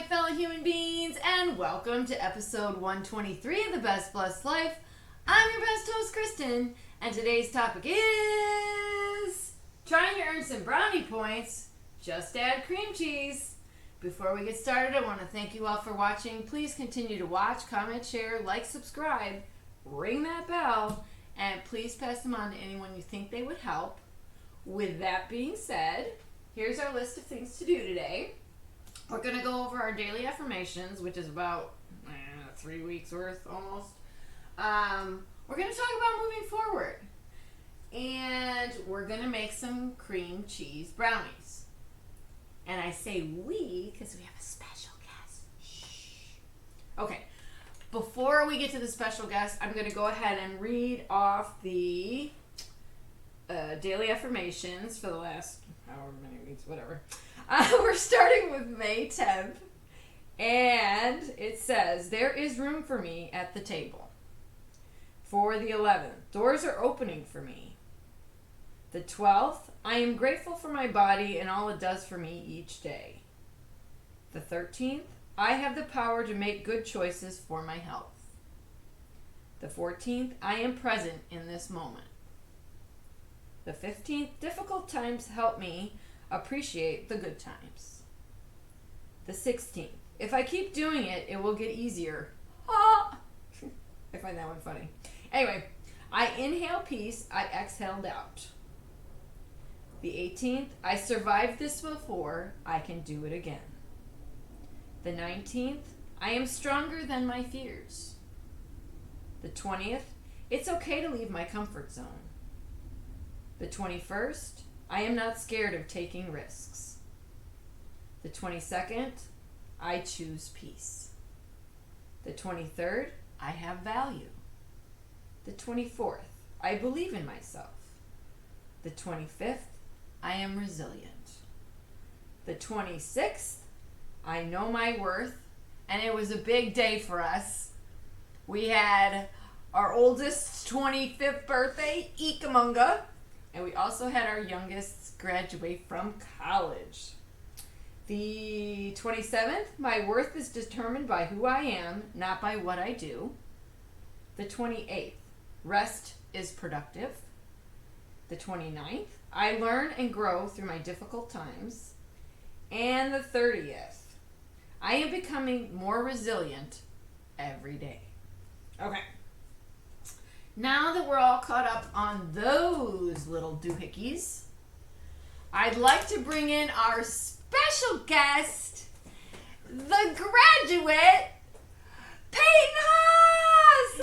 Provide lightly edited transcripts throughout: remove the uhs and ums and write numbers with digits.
my fellow human beings, and welcome to episode 123 of The Best Blessed Life. I'm your best host, Kristen, and today's topic is trying to earn some brownie points. Just add cream cheese. Before we get started, I want to thank you all for watching. Please continue to watch, comment, share, like, subscribe, ring that bell, and please pass them on to anyone you think they would help. With that being said, here's our list of things to do today. We're going to go over our daily affirmations, which is about 3 weeks worth almost. We're going to talk about moving forward. And we're going to make some cream cheese brownies. And I say we because we have a special guest. Shh. Okay. Before we get to the special guest, I'm going to go ahead and read off the daily affirmations for the last however many weeks, whatever. We're starting with May 10th, and it says, there is room for me at the table. For the 11th, doors are opening for me. The 12th, I am grateful for my body and all it does for me each day. The 13th, I have the power to make good choices for my health. The 14th, I am present in this moment. The 15th, difficult times help me appreciate the good times. The 16th, if I keep doing it, it will get easier. Ah! I find that one funny. Anyway, I inhale peace, I exhale doubt. The 18th, I survived this before, I can do it again. The 19th, I am stronger than my fears. The 20th, it's okay to leave my comfort zone. The 21st, I am not scared of taking risks. The 22nd, I choose peace. The 23rd, I have value. The 24th, I believe in myself. The 25th, I am resilient. The 26th, I know my worth, and it was a big day for us. We had our oldest 25th birthday, Ikamunga, and we also had our youngest graduate from college. The 27th, my worth is determined by who I am, not by what I do. The 28th, rest is productive. The 29th, I learn and grow through my difficult times. And the 30th, I am becoming more resilient every day. Okay. Now that we're all caught up on those little doohickeys, I'd like to bring in our special guest, the graduate, Peyton Haas!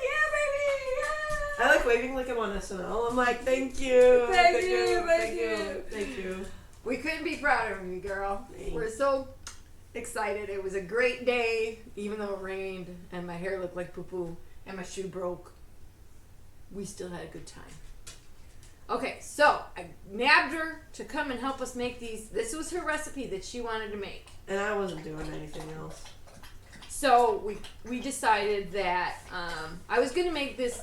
Yeah, baby! Yeah. I like waving like I'm on SNL. I'm like, thank you. Thank you. Thank you. We couldn't be prouder of you, girl. Thanks. We're so excited. It was a great day, even though it rained and my hair looked like poo-poo and my shoe broke. We still had a good time. Okay, so I nabbed her to come and help us make these. This was her recipe that she wanted to make. And I wasn't doing anything else. So we decided that I was going to make this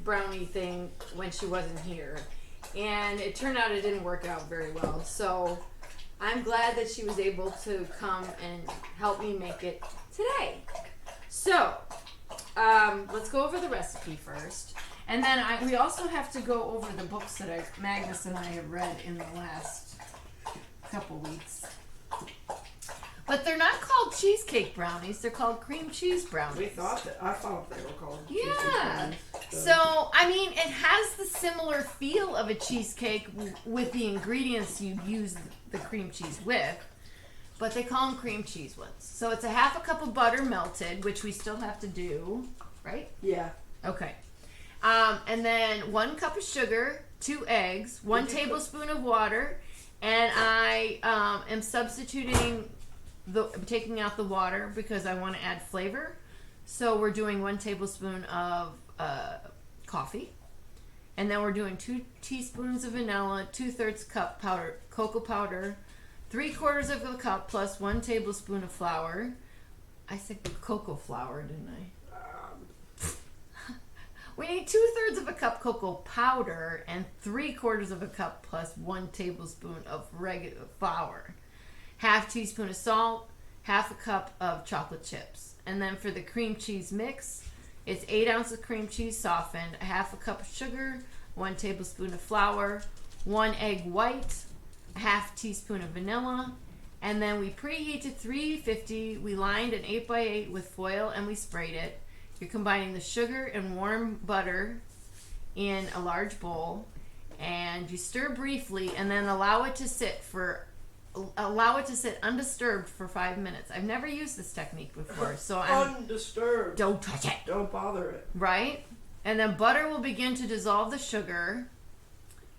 brownie thing when she wasn't here. And it turned out it didn't work out very well. So I'm glad that she was able to come and help me make it today. So, let's go over the recipe first. And then we also have to go over the books that Magnus and I have read in the last couple weeks. But they're not called cheesecake brownies. They're called cream cheese brownies. I thought they were called Yeah. cheesecake brownies. So, I mean, it has the similar feel of a cheesecake with the ingredients you'd use the cream cheese with, but they call them cream cheese ones. So it's a half a cup of butter melted, which we still have to do, right? Yeah. Okay. And then 1 cup of sugar, 2 eggs, 1 tablespoon of water, and I am substituting taking out the water because I want to add flavor. So we're doing 1 tablespoon of coffee. And then we're doing 2 teaspoons of vanilla, 2/3 cup cocoa powder, 3/4 of a cup plus 1 tablespoon of flour. I said cocoa flour, didn't I? We need 2/3 of a cup cocoa powder and 3/4 of a cup plus 1 tablespoon of regular flour. Half teaspoon of salt, half a cup of chocolate chips. And then for the cream cheese mix, it's 8 ounces of cream cheese softened, a half a cup of sugar, 1 tablespoon of flour, 1 egg white, a half teaspoon of vanilla, and then we preheat to 350. We lined an 8x8 with foil and we sprayed it. You're combining the sugar and warm butter in a large bowl, and you stir briefly and then allow it to sit undisturbed for 5 minutes. I've never used this technique before, so I'm undisturbed. don't touch it. Don't bother it. Right? And then butter will begin to dissolve the sugar.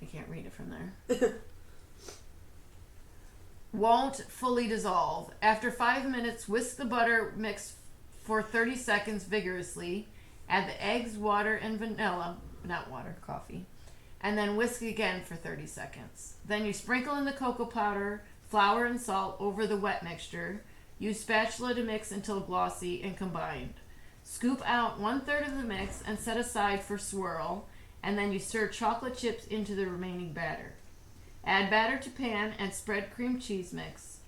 I can't read it from there. Won't fully dissolve. After 5 minutes, whisk the butter mix for 30 seconds vigorously. Add the eggs, water, and vanilla, not water, coffee. And then whisk again for 30 seconds. Then you sprinkle in the cocoa powder, flour, and salt over the wet mixture. Use spatula to mix until glossy and combined. Scoop out 1/3 of the mix and set aside for swirl, and then you stir chocolate chips into the remaining batter. Add batter to pan and spread cream cheese mix.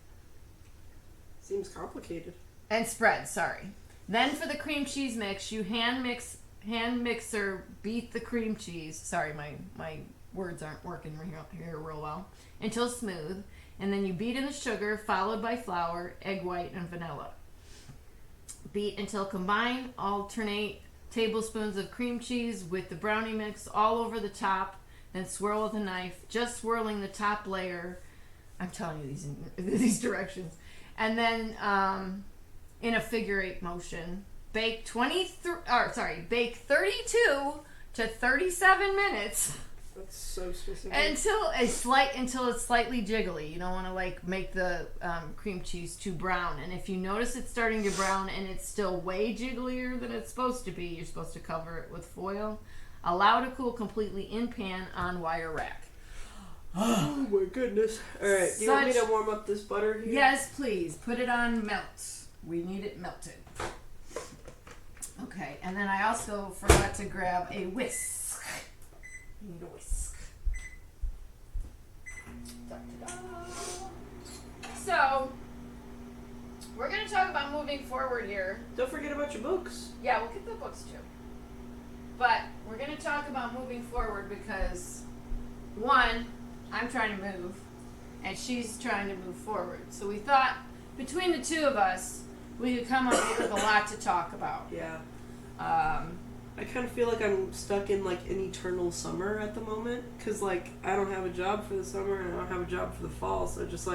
Seems complicated. And spread, sorry. Then for the cream cheese mix, you hand mixer beat the cream cheese. Sorry, my words aren't working here real well. Until smooth. And then you beat in the sugar, followed by flour, egg white, and vanilla. Beat until combined. Alternate tablespoons of cream cheese with the brownie mix all over the top. Then swirl with a knife, just swirling the top layer. I'm telling you these directions. And then in a figure-8 motion. Bake 32 to 37 minutes. That's so specific. Until it's slightly jiggly. You don't want to make the cream cheese too brown. And if you notice it's starting to brown and it's still way jigglier than it's supposed to be, you're supposed to cover it with foil. Allow to cool completely in pan on wire rack. Oh my goodness. Alright, do you want me to warm up this butter here? Yes, please. Put it on melt. We need it melted. Okay, and then I also forgot to grab a whisk. You need a whisk. Da-da-da. So, we're going to talk about moving forward here. Don't forget about your books. Yeah, we'll get the books too. But we're going to talk about moving forward because, one, I'm trying to move, and she's trying to move forward. So we thought, between the two of us, we could come up with a lot to talk about. Yeah. I kind of feel like I'm stuck in an eternal summer at the moment, because I don't have a job for the summer and I don't have a job for the fall, so I'm just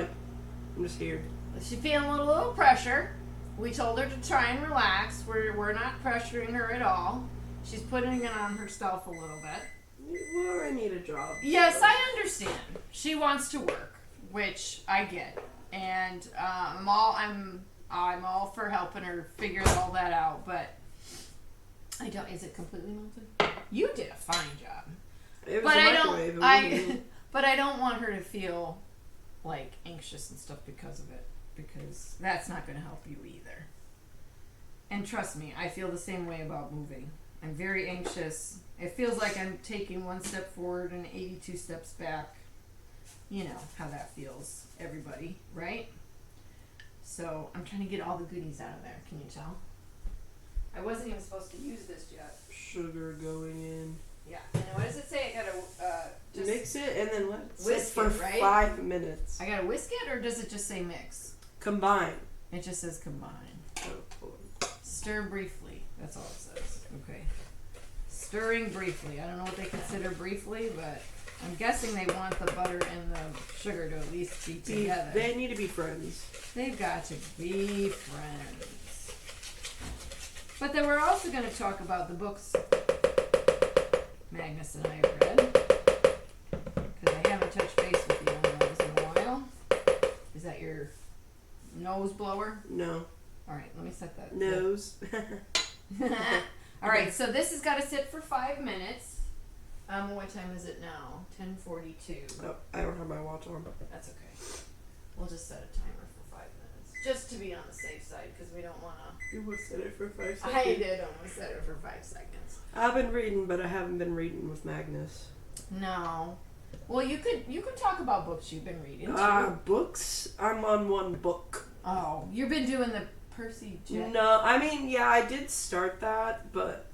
here. She's feeling a little pressure. We told her to try and relax. We're not pressuring her at all. She's putting it on herself a little bit. Well, I need a job. Yes, I understand. She wants to work, which I get, and I'm all for helping her figure all that out. But I don't. Is it completely melted? You did a fine job. It was but a I microwave. don't. But I don't want her to feel anxious and stuff because of it, because that's not going to help you either. And trust me, I feel the same way about moving. I'm very anxious. It feels like I'm taking 1 step forward and 82 steps back. You know how that feels, everybody, right? So I'm trying to get all the goodies out of there. Can you tell? I wasn't even supposed to use this yet. Sugar going in. Yeah. And what does it say? I gotta just mix it and then let it sit whisk for it, right? 5 minutes. I gotta whisk it, or does it just say mix? Combine. It just says combine. Oh, hold on. Stir briefly. That's all it says. Okay. Stirring briefly. I don't know what they consider briefly, but I'm guessing they want the butter and the sugar to at least be together. They need to be friends. They've got to be friends. But then we're also going to talk about the books Magnus and I have read, because I haven't touched base with you on those in a while. Is that your nose blower? No. All right, let me set that. Nose. All right, so this has got to sit for 5 minutes. What time is it now? 10:42. Oh, I don't have my watch on. That's okay. We'll just set a timer for 5 minutes. just to be on the safe side, because we don't want to. You almost said it for 5 seconds. I did almost said it for 5 seconds. I've been reading, but I haven't been reading with Magnus. No. Well, you could talk about books you've been reading. Books? I'm on one book. Oh, you've been doing the Percy Jackson? No, I mean, yeah, I did start that, but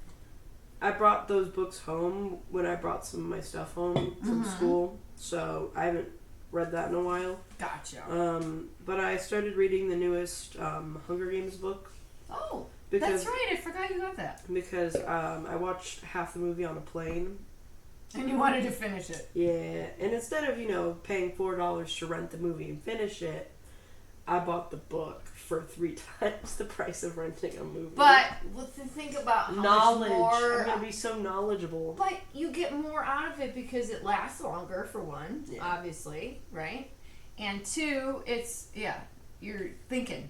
I brought those books home when I brought some of my stuff home from school, so I haven't read that in a while. Gotcha. But I started reading the newest Hunger Games book. Oh, that's right. I forgot you got that. Because I watched half the movie on a plane. And you wanted to finish it. Yeah, and instead of, paying $4 to rent the movie and finish it, I bought the book for 3 times the price of renting a movie. But think about how knowledge. much more... I'm going to be so knowledgeable. But you get more out of it because it lasts longer, for one, obviously, right? And 2, you're thinking.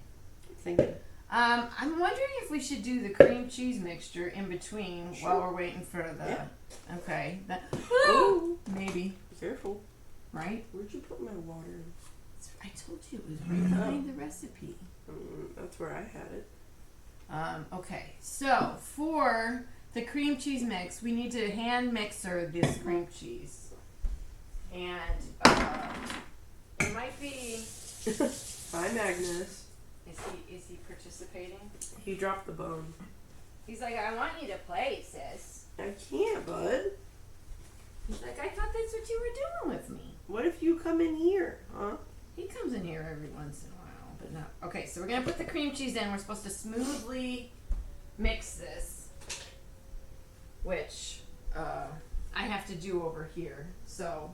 I'm wondering if we should do the cream cheese mixture in between while we're waiting for the... Yeah. Okay. Ooh. Maybe. Careful. Right? Where'd you put my water? I told you it was right behind the recipe. That's where I had it. Okay. So, for the cream cheese mix, we need to hand mixer this cream cheese. And it might be... Hi, Magnus. Is he participating? He dropped the bone. He's like, I want you to play, sis. I can't, bud. He's like, I thought that's what you were doing with me. What if you come in here, huh? He comes in here every once in a while, but not. Okay, so we're going to put the cream cheese in. We're supposed to smoothly mix this, which I have to do over here. So,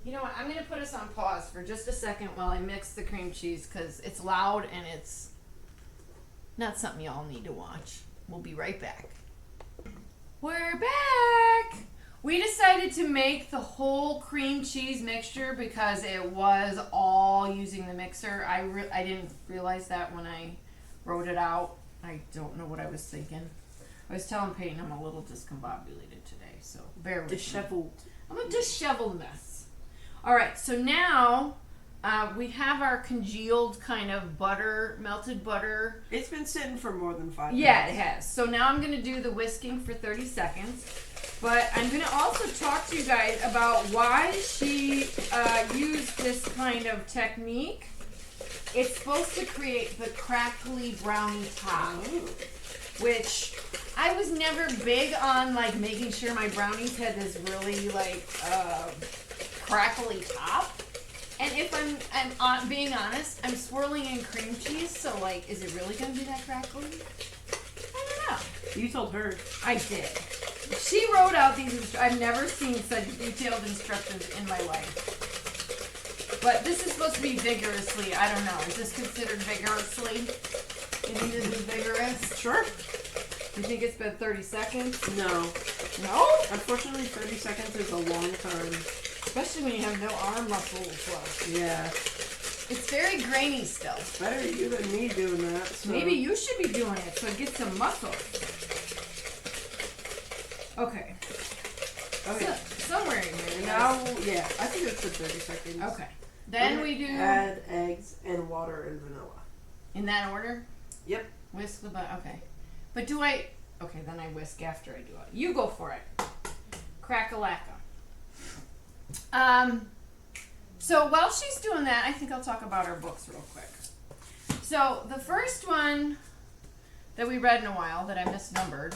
you know what? I'm going to put us on pause for just a second while I mix the cream cheese because it's loud and it's not something y'all need to watch. We'll be right back. We're back! We decided to make the whole cream cheese mixture because it was all using the mixer. I didn't realize that when I wrote it out. I don't know what I was thinking. I was telling Peyton I'm a little discombobulated today, so bear with me. Disheveled. I'm a disheveled mess. Alright, so now we have our congealed kind of butter, melted butter. It's been sitting for more than 5 minutes. Yeah, it has. So now I'm going to do the whisking for 30 seconds. But I'm going to also talk to you guys about why she used this kind of technique. It's supposed to create the crackly brownie top, which I was never big on, like, making sure my brownies had this really, like, crackly top. And if I'm being honest, I'm swirling in cream cheese, so, like, is it really going to be that crackly? I don't know. You told her. I did. She wrote out these. I've never seen such detailed instructions in my life. But this is supposed to be vigorously. I don't know. Is this considered vigorously? You need to be vigorous? Sure. You think it's been 30 seconds? No. No? Unfortunately, 30 seconds is a long time. Especially when you have no arm muscles left. Yeah. It's very grainy still. Better you than me doing that. So. Maybe you should be doing it so it gets some muscle. Okay. Okay. So, somewhere in here. Now, yeah, I think it's been 30 seconds. Okay. Then we do... Add eggs and water and vanilla. In that order? Yep. Whisk the butter. Okay. But do I... Okay, then I whisk after I do it. You go for it. Crack-a-lacka. So while she's doing that, I think I'll talk about our books real quick. So the first one that we read in a while that I misnumbered,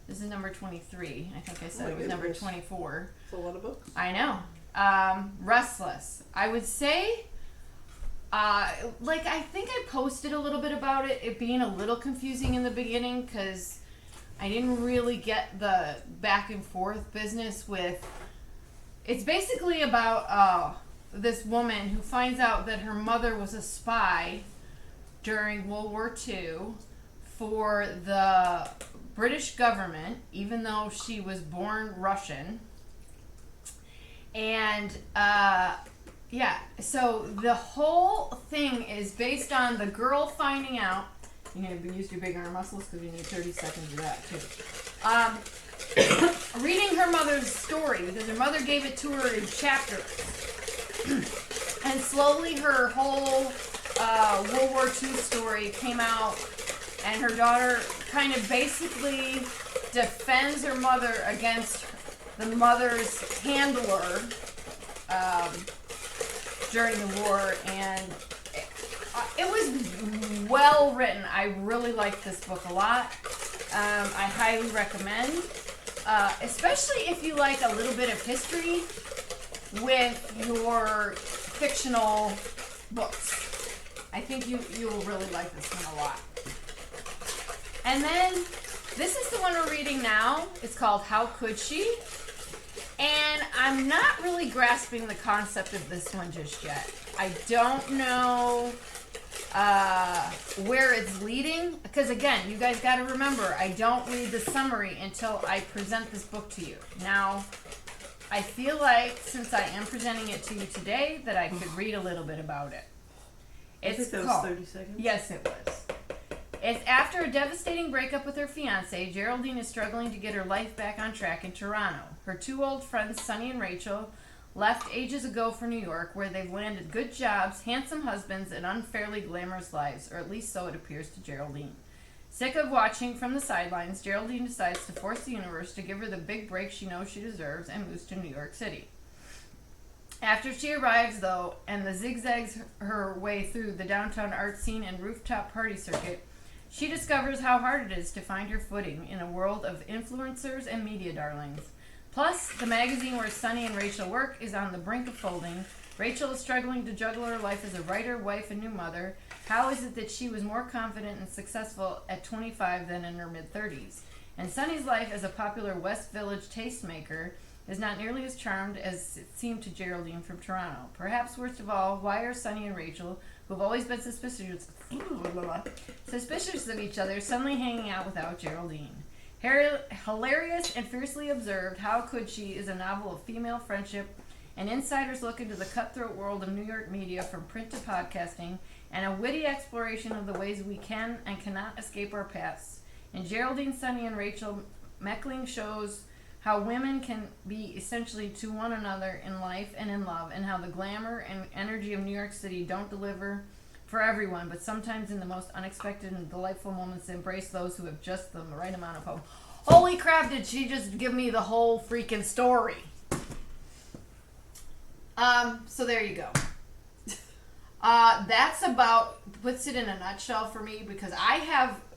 this is number 23. I think I said it was number 24. It's a lot of books. I know. Restless. I would say, I think I posted a little bit about it being a little confusing in the beginning because I didn't really get the back and forth business with... It's basically about this woman who finds out that her mother was a spy during World War II for the British government, even though she was born Russian. And, so the whole thing is based on the girl finding out. You're going to use your big arm muscles because you need 30 seconds of that, too. Reading her mother's story because her mother gave it to her in chapters. And slowly her whole World War II story came out, and her daughter kind of basically defends her mother against the mother's handler during the war, and it was well written. I really liked this book a lot. I highly recommend, especially if you like a little bit of history with your fictional books. I think you will really like this one a lot. And then this is the one we're reading now. It's called How Could She? And I'm not really grasping the concept of this one just yet. I don't know where it's leading, because again, you guys got to remember, I don't read the summary until I present this book to you. Now, I feel like since I am presenting it to you today, that I could read a little bit about it. I think that was 30 seconds. Yes, it was. It's after a devastating breakup with her fiancé, Geraldine is struggling to get her life back on track in Toronto. Her two old friends, Sunny and Rachel, left ages ago for New York, where they've landed good jobs, handsome husbands, and unfairly glamorous lives, or at least so it appears to Geraldine. Sick of watching from the sidelines, Geraldine decides to force the universe to give her the big break she knows she deserves and moves to New York City. After she arrives, though, and zigzags her way through the downtown art scene and rooftop party circuit, she discovers how hard it is to find her footing in a world of influencers and media darlings. Plus, the magazine where Sunny and Rachel work is on the brink of folding. Rachel is struggling to juggle her life as a writer, wife, and new mother. How is it that she was more confident and successful at 25 than in her mid-30s? And Sunny's life as a popular West Village tastemaker is not nearly as charmed as it seemed to Geraldine from Toronto. Perhaps worst of all, why are Sunny and Rachel, who have always been suspicious of each other, suddenly hanging out without Geraldine? Hilarious and fiercely observed, How Could She is a novel of female friendship, an insider's look into the cutthroat world of New York media from print to podcasting, and a witty exploration of the ways we can and cannot escape our pasts. In Geraldine, Sunny, and Rachel, Meckling shows how women can be essentially to one another in life and in love, and how the glamour and energy of New York City don't deliver for everyone, but sometimes in the most unexpected and delightful moments embrace those who have just the right amount of hope. Holy crap, did she just give me the whole freaking story? So there you go. That's about puts it in a nutshell for me, because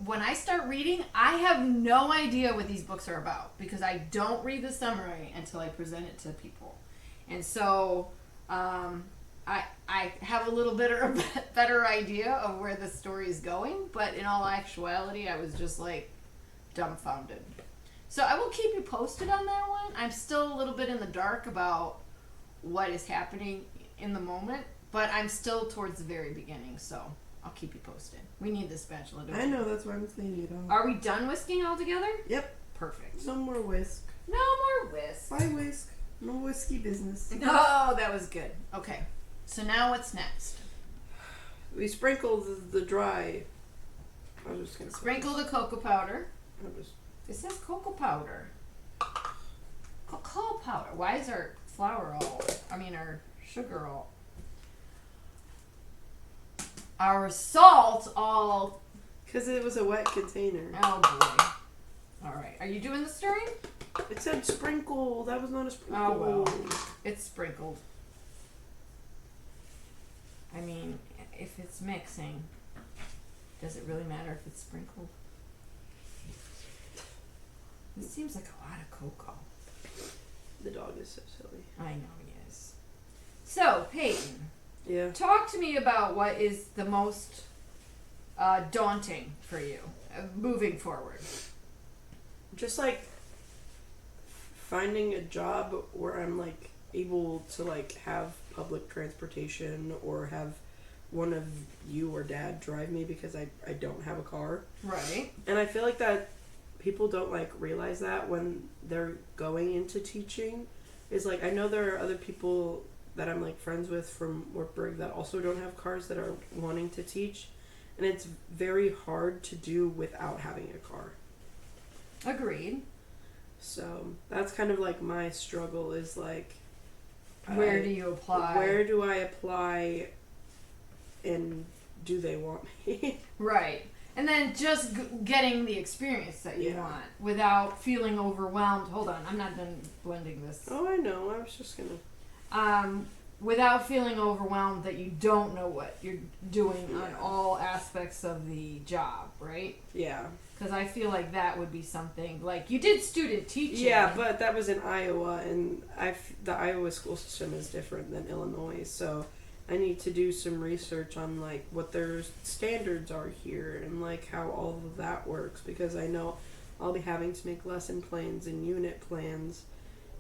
when I start reading, I have no idea what these books are about, because I don't read the summary until I present it to people. And so, I have a little bit of a better idea of where the story is going, but in all actuality, I was just like dumbfounded. So I will keep you posted on that one. I'm still a little bit in the dark about what is happening in the moment, but I'm still towards the very beginning, so I'll keep you posted. We need this spatula, don't we? I know, that's why I'm cleaning it off. Are we done whisking altogether? Yep. Perfect. No more whisk. No more whisk. Bye whisk. No whiskey business. No, that was good. Okay. So now what's next? We sprinkled the dry. I was just gonna sprinkle the cocoa powder. It says cocoa powder. Cocoa powder. Why is our flour our sugar all? Our salt all. Because it was a wet container. Oh boy. Alright. Are you doing the stirring? It said sprinkle. That was not a sprinkle. Oh well. It's sprinkled. I mean, if it's mixing, does it really matter if it's sprinkled? It seems like a lot of cocoa. The dog is so silly. I know he is. So, Peyton. Yeah. Talk to me about what is the most daunting for you moving forward. Just like finding a job where I'm like able to like have public transportation or have one of you or dad drive me, because I don't have a car. Right. And I feel like that people don't like realize that when they're going into teaching. Is like, I know there are other people that I'm like friends with from Wartburg that also don't have cars that are wanting to teach, and it's very hard to do without having a car. Agreed. So that's kind of like my struggle, is like Where do you apply? Where do I apply, and do they want me? Right. And then just getting the experience that you want without feeling overwhelmed. Hold on, I'm not done blending this. Oh, I know. I was just gonna. Without feeling overwhelmed that you don't know what you're doing on all aspects of the job, right? Yeah. Because I feel like that would be something, like, you did student teaching. Yeah, but that was in Iowa, and the Iowa school system is different than Illinois, so I need to do some research on, like, what their standards are here and, like, how all of that works, because I know I'll be having to make lesson plans and unit plans,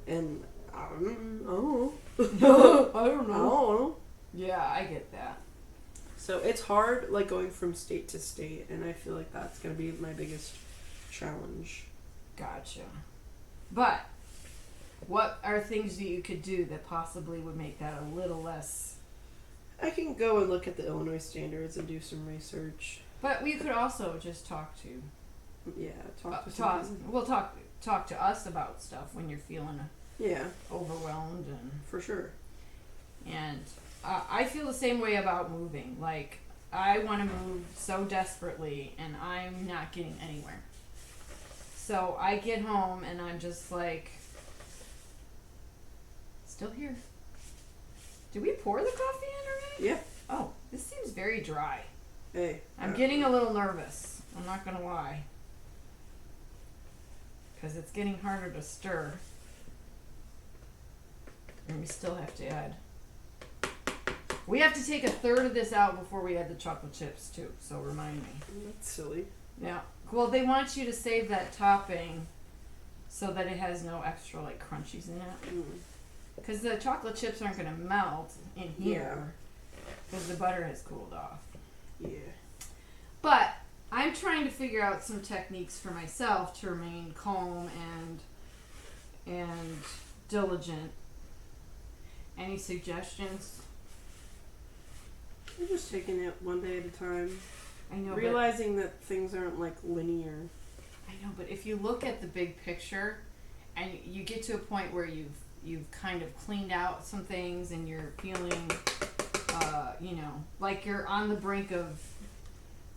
and I don't know. I don't know. I don't know. Yeah, I get that. So it's hard, like, going from state to state, and I feel like that's going to be my biggest challenge. Gotcha. But what are things that you could do that possibly would make that a little less... I can go and look at the Illinois standards and do some research. But we could also just talk to... Yeah, talk to some people. We'll talk to us about stuff when you're feeling overwhelmed. And for sure. And I feel the same way about moving. Like, I want to move so desperately, and I'm not getting anywhere. So I get home, and I'm just like, still here. Did we pour the coffee in already? Yeah. Oh, this seems very dry. Hey. I'm getting a little nervous. I'm not going to lie. Because it's getting harder to stir. And we still have to add... We have to take a third of this out before we add the chocolate chips, too. So remind me. That's silly. Yeah. Well, they want you to save that topping so that it has no extra, like, crunchies in it. Because the chocolate chips aren't going to melt in here. Because the butter has cooled off. Yeah. But I'm trying to figure out some techniques for myself to remain calm and diligent. Any suggestions? I'm just taking it one day at a time. I know. Realizing that things aren't, like, linear. I know, but if you look at the big picture and you get to a point where you've kind of cleaned out some things and you're feeling, like you're on the brink of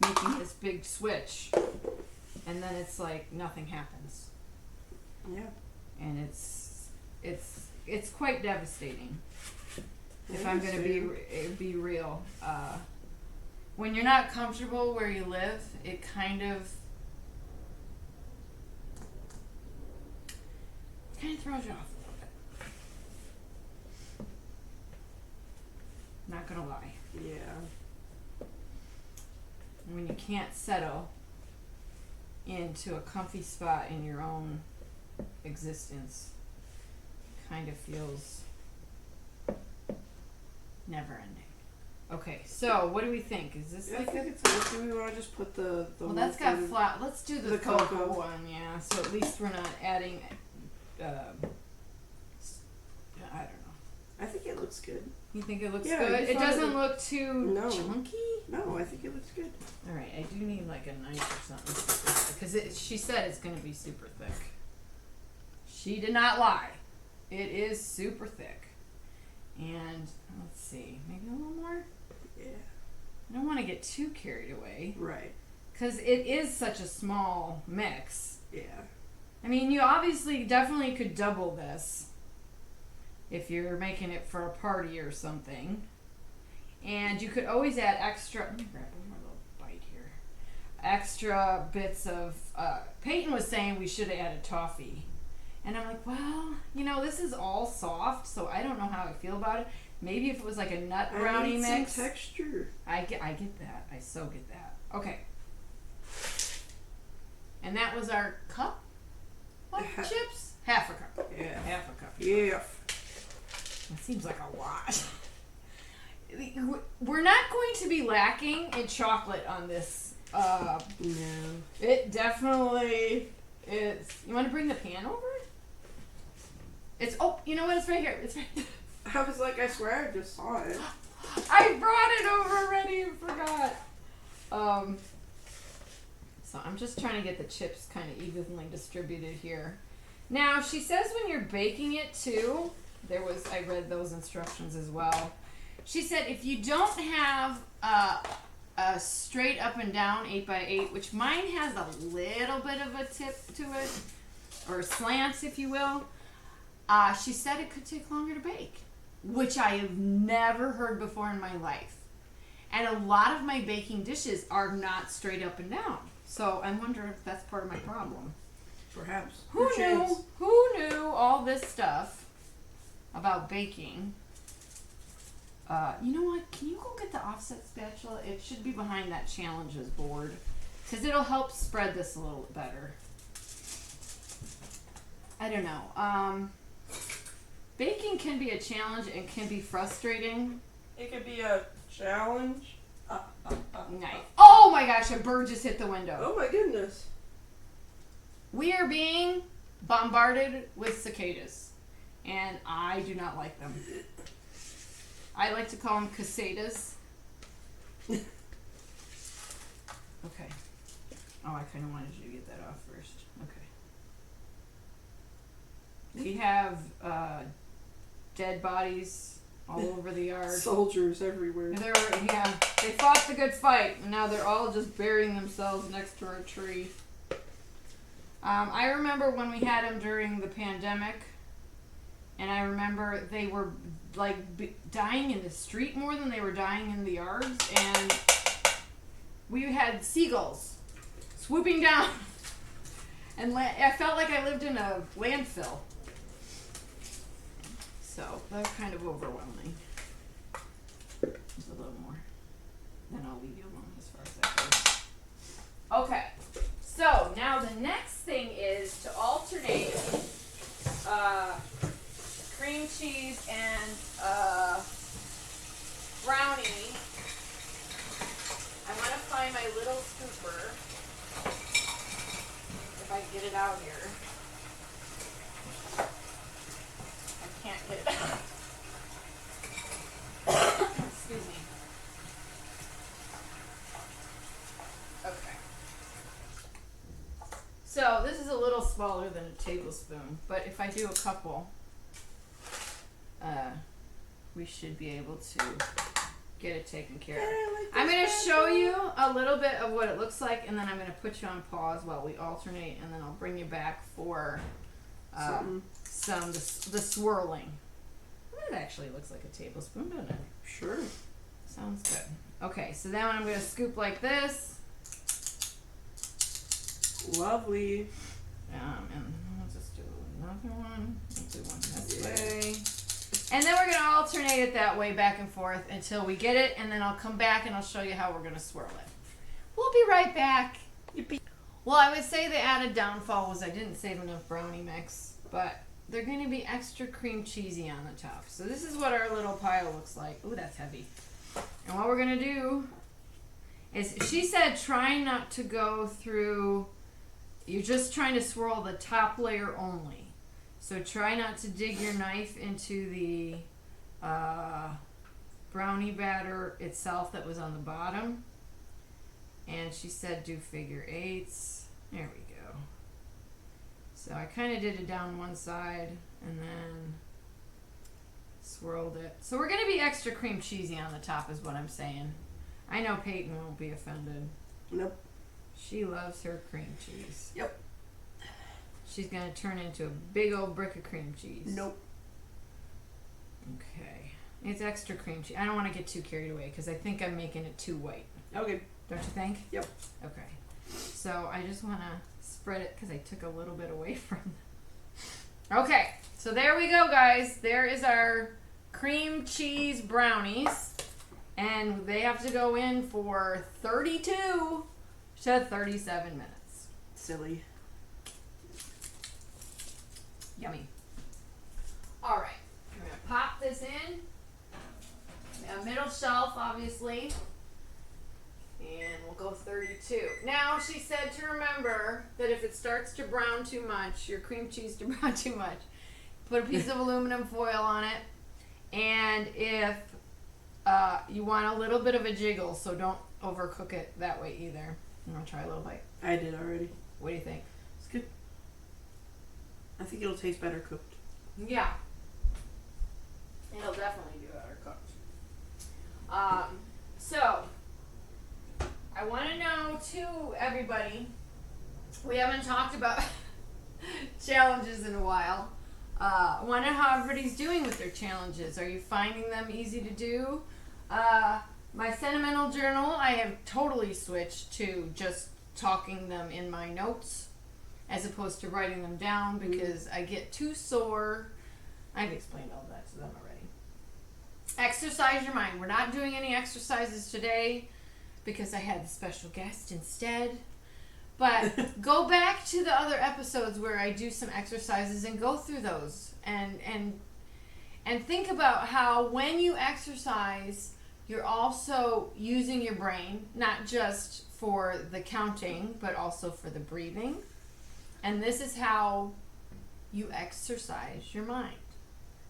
making this big switch, and then it's like nothing happens. Yeah. And it's quite devastating. If I'm going to be real, when you're not comfortable where you live, it kind of throws you off a little bit. Not gonna lie. Yeah. When you can't settle into a comfy spot in your own existence, it kind of feels never ending. Okay, so what do we think? Is this I think it's good. Do we want to just put the well, that's got flat. Let's do the cocoa cocoa one, yeah. So at least we're not adding. I don't know. I think it looks good. You think it looks Yeah, good? It doesn't look too chunky? No, I think it looks good. Alright, I do need like a knife or something. Because she said it's going to be super thick. She did not lie. It is super thick. And let's see, maybe a little more? Yeah. I don't want to get too carried away. Right. Because it is such a small mix. Yeah. I mean, you obviously definitely could double this if you're making it for a party or something. And you could always add extra... Let me grab one more little bite here. Extra bits of... Peyton was saying we should have added toffee. And I'm like, well, this is all soft, so I don't know how I feel about it. Maybe if it was like a nut brownie mix. Some texture. I get that. I so get that. Okay. And that was our cup of chips? Half a cup. Yeah. Half a cup. Yeah. It seems like a lot. We're not going to be lacking in chocolate on this. No. It definitely is. You want to bring the pan over? It's, you know what? It's right here. It's right there. I was like, I swear I just saw it. I brought it over already and forgot. So I'm just trying to get the chips kind of evenly distributed here. Now, she says when you're baking it too, I read those instructions as well. She said if you don't have a straight up and down 8x8, which mine has a little bit of a tip to it, or slants, if you will, she said it could take longer to bake, which I have never heard before in my life. And a lot of my baking dishes are not straight up and down. So I'm wondering if that's part of my problem. Perhaps. Who knew all this stuff about baking? You know what? Can you go get the offset spatula? It should be behind that challenges board. Because it'll help spread this a little better. I don't know. Baking can be a challenge and can be frustrating. It could be a challenge. Nice. Oh my gosh, a bird just hit the window. Oh my goodness. We are being bombarded with cicadas. And I do not like them. I like to call them casadas. Okay. Oh, I kind of wanted you to get that off first. Okay. We have dead bodies all over the yard. Soldiers everywhere. They fought the good fight, and now they're all just burying themselves next to our tree. I remember when we had them during the pandemic, and I remember they were like dying in the street more than they were dying in the yards, and we had seagulls swooping down, and I felt like I lived in a landfill. So that's kind of overwhelming. Just a little more. Then I'll leave you alone as far as that goes. Okay. So now the next thing is to alternate cream cheese and brownie. I want to find my little scooper. If I can get it out here. I can't get it out. Excuse me. Okay. So this is a little smaller than a tablespoon, but if I do a couple, we should be able to get it taken care of. I'm going to show you a little bit of what it looks like, and then I'm going to put you on pause while we alternate, and then I'll bring you back for the swirling. That actually looks like a tablespoon, doesn't it? Sure. Sounds good. Okay, so then I'm going to scoop like this. Lovely. And I'll just do another one. I'll do one this way. And then we're going to alternate it that way back and forth until we get it, and then I'll come back and I'll show you how we're going to swirl it. We'll be right back. Yippee. Well, I would say the added downfall was I didn't save enough brownie mix, but they're going to be extra cream cheesy on the top. So this is what our little pile looks like. Ooh, that's heavy. And what we're going to do is, she said try not to go through, you're just trying to swirl the top layer only. So try not to dig your knife into the brownie batter itself that was on the bottom. And she said do figure eights. There we go. So I kind of did it down one side and then swirled it. So we're going to be extra cream cheesy on the top is what I'm saying. I know Peyton won't be offended. Nope. She loves her cream cheese. Yep. She's going to turn into a big old brick of cream cheese. Nope. Okay. It's extra cream cheese. I don't want to get too carried away because I think I'm making it too white. Okay. Don't you think? Yep. Okay. So I just want to spread it because I took a little bit away from them. Okay. So there we go, guys. There is our cream cheese brownies. And they have to go in for 32 to 37 minutes. Silly. Yummy. All right, we're gonna pop this in. A middle shelf, obviously, and we'll go 32. Now, she said to remember that if it starts to brown too much, your cream cheese to brown too much, put a piece of aluminum foil on it. And if you want a little bit of a jiggle, so don't overcook it that way either. You want to try a little bite? I did already. What do you think? It's good. I think it'll taste better cooked. Yeah. too, everybody, we haven't talked about challenges in a while. I wonder how everybody's doing with their challenges. Are you finding them easy to do? My sentimental journal, I have totally switched to just talking them in my notes as opposed to writing them down because I get too sore. I've explained all that to them already. Exercise your mind. We're not doing any exercises today because I had the special guest instead. But go back to the other episodes where I do some exercises and go through those and think about how when you exercise, you're also using your brain, not just for the counting, but also for the breathing. And this is how you exercise your mind.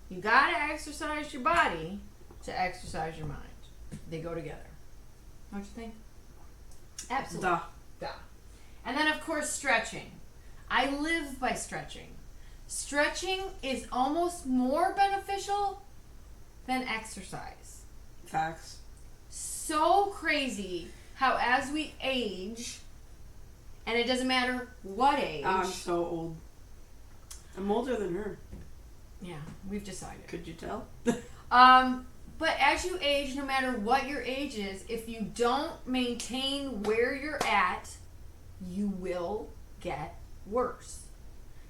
You gotta exercise your body to exercise your mind. They go together. Don't you think? Absolutely. Duh. And then, of course, stretching. I live by stretching. Stretching is almost more beneficial than exercise. Facts. So crazy how as we age, and it doesn't matter what age. I'm so old. I'm older than her. Yeah, we've decided. Could you tell? But as you age, no matter what your age is, if you don't maintain where you're at, you will get worse.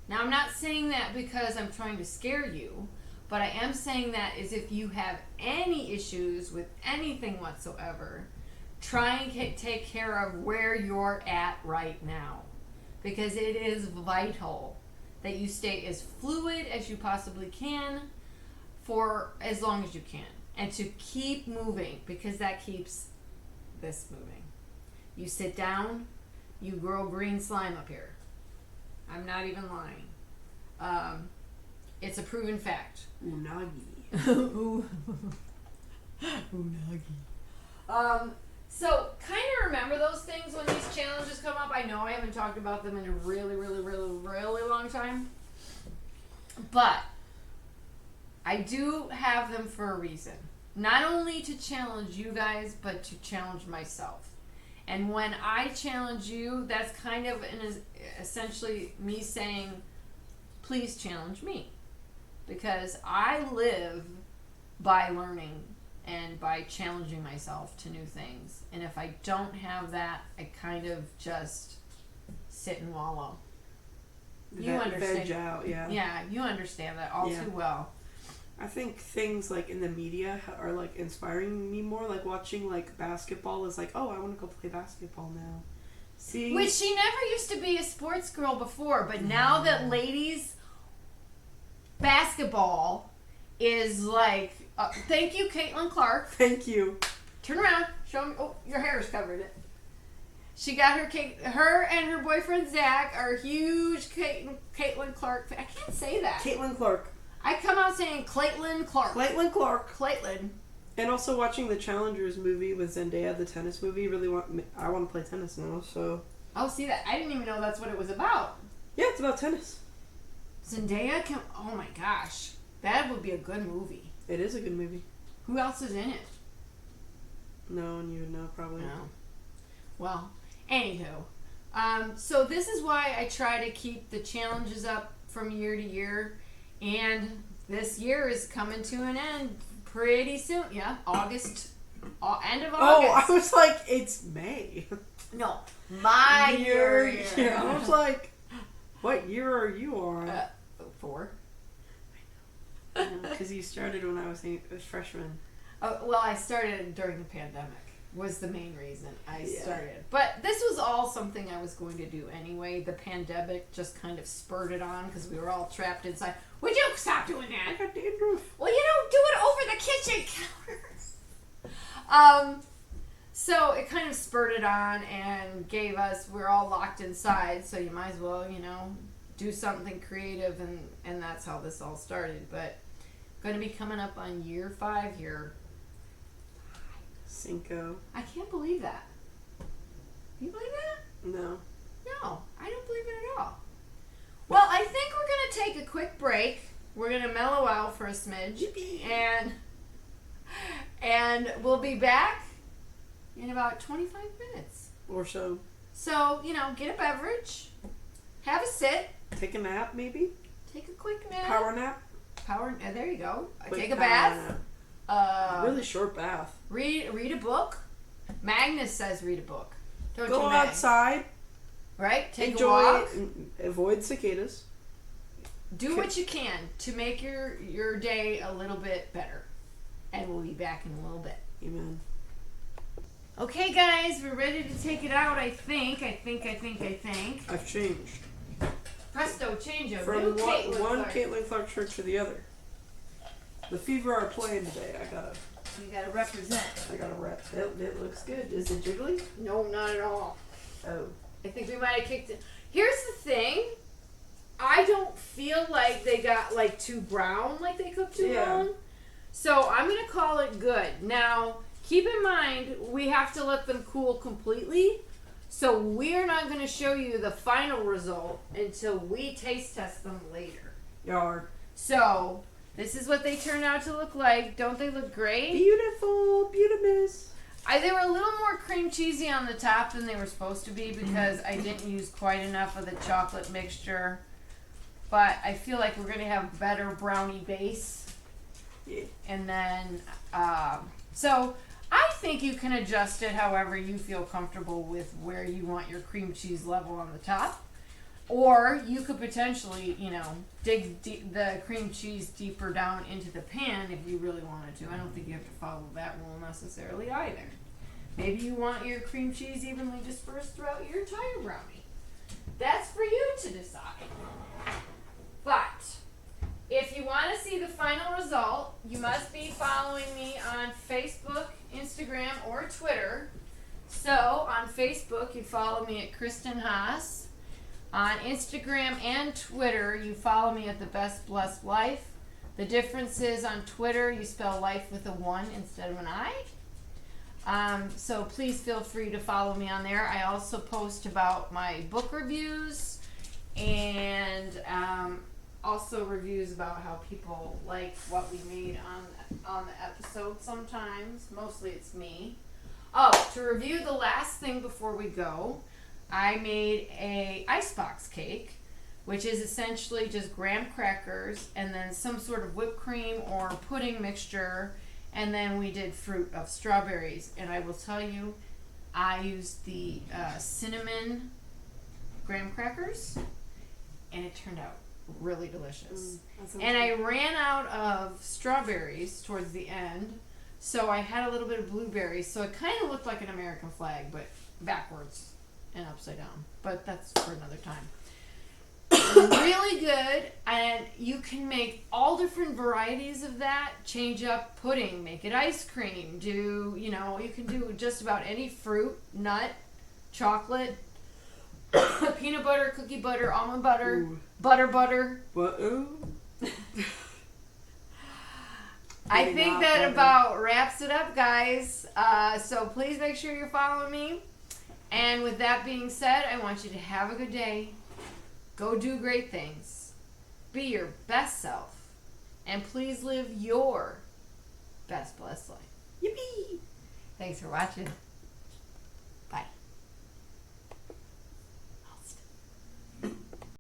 Now, I'm not saying that because I'm trying to scare you, but I am saying that is if you have any issues with anything whatsoever, try and take care of where you're at right now. Because it is vital that you stay as fluid as you possibly can for as long as you can. And to keep moving, because that keeps this moving. You sit down, you grow green slime up here. I'm not even lying. It's a proven fact. Unagi. Unagi. So kind of remember those things when these challenges come up. I know I haven't talked about them in a really, really, really, really long time. But I do have them for a reason. Not only to challenge you guys, but to challenge myself. And when I challenge you, that's kind of essentially me saying, please challenge me. Because I live by learning and by challenging myself to new things. And if I don't have that, I kind of just sit and wallow. You understand. Veg out, yeah. Yeah, you understand that all too well. I think things like in the media are like inspiring me more. Like watching like basketball is like, oh, I want to go play basketball now. See, which she never used to be a sports girl before, but now that ladies basketball is like, thank you, Caitlin Clark. Thank you. Turn around, show me. Oh, your hair is covered it. She got her and her boyfriend Zach are huge Caitlin Clark. I can't say that. Caitlin Clark. I come out saying Caitlin Clark. Caitlin Clark. Caitlin. And also watching the Challengers movie with Zendaya, the tennis movie. I want to play tennis now. So. Oh, see that? I didn't even know that's what it was about. Yeah, it's about tennis. Zendaya can. Oh my gosh, that would be a good movie. It is a good movie. Who else is in it? No one you would know probably. No. Well, anywho, so this is why I try to keep the challenges up from year to year. And this year is coming to an end pretty soon. Yeah, August. End of August. Oh, I was like, it's May. No, my year. I was like, what year are you on? 4. Because you started when I was a freshman. Oh, well, I started during the pandemic. Was the main reason I started. But this was all something I was going to do anyway. The pandemic just kind of spurred it on because we were all trapped inside. Would you stop doing that? I got dandruff. Well, you don't do it over the kitchen counter. So it kind of spurted on and gave us, we're all locked inside, so you might as well, do something creative, and that's how this all started. But going to be coming up on year 5 here. Cinco. I can't believe that. You believe that? No. No, I don't believe it at all. Well, I think we're going to take a quick break. We're going to mellow out for a smidge. Yippee. And we'll be back in about 25 minutes. Or so. So, get a beverage, have a sit, Take a nap, maybe? take a quick nap. Power nap? There you go. Quick Take a power bath. nap. Really short bath. Read a book. Magnus says read a book. Don't Go you, Mag? outside. Right? Take Enjoy a walk. Avoid cicadas. Do what you can to make your day a little bit better. And we'll be back in a little bit. Amen. Okay, guys, we're ready to take it out, I think. I've changed. Presto, change of From new one Caitlin Clark. Caitlin Clark shirt to the other. The Fever are playing today. You gotta represent. I gotta rep. It looks good. Is it jiggly? No, not at all. Oh. I think we might have kicked it. Here's the thing. I don't feel like they got too brown, like they cooked too long. So I'm gonna call it good. Now, keep in mind we have to let them cool completely. So we're not gonna show you the final result until we taste test them later. Yard. So this is what they turn out to look like. Don't they look great? Beautiful. Beautimous. They were a little more cream cheesy on the top than they were supposed to be because I didn't use quite enough of the chocolate mixture. But I feel like we're going to have better brownie base. Yeah. And then, so I think you can adjust it however you feel comfortable with where you want your cream cheese level on the top. Or you could potentially, dig the cream cheese deeper down into the pan if you really wanted to. I don't think you have to follow that rule necessarily either. Maybe you want your cream cheese evenly dispersed throughout your entire brownie. That's for you to decide. But if you want to see the final result, you must be following me on Facebook, Instagram, or Twitter. So on Facebook, you follow me at Kristen Haas. On Instagram and Twitter, you follow me at The Best Blessed Life. The difference is on Twitter, you spell life with a 1 instead of an I. So please feel free to follow me on there. I also post about my book reviews and also reviews about how people like what we made on the episode sometimes. Mostly it's me. Oh, to review the last thing before we go, I made a icebox cake, which is essentially just graham crackers and then some sort of whipped cream or pudding mixture, and then we did fruit of strawberries. And I will tell you, I used the cinnamon graham crackers, and it turned out really delicious. And I ran out of strawberries towards the end, so I had a little bit of blueberries, so it kind of looked like an American flag, but backwards and upside down. But that's for another time. Really good, and you can make all different varieties of that. Change up pudding, make it ice cream, you can do just about any fruit, nut, chocolate, peanut butter, cookie butter, almond butter, butter. What? I think that about wraps it up, guys. So please make sure you're following me. And with that being said, I want you to have a good day. Go do great things. Be your best self. And please live your best blessed life. Yippee! Thanks for watching.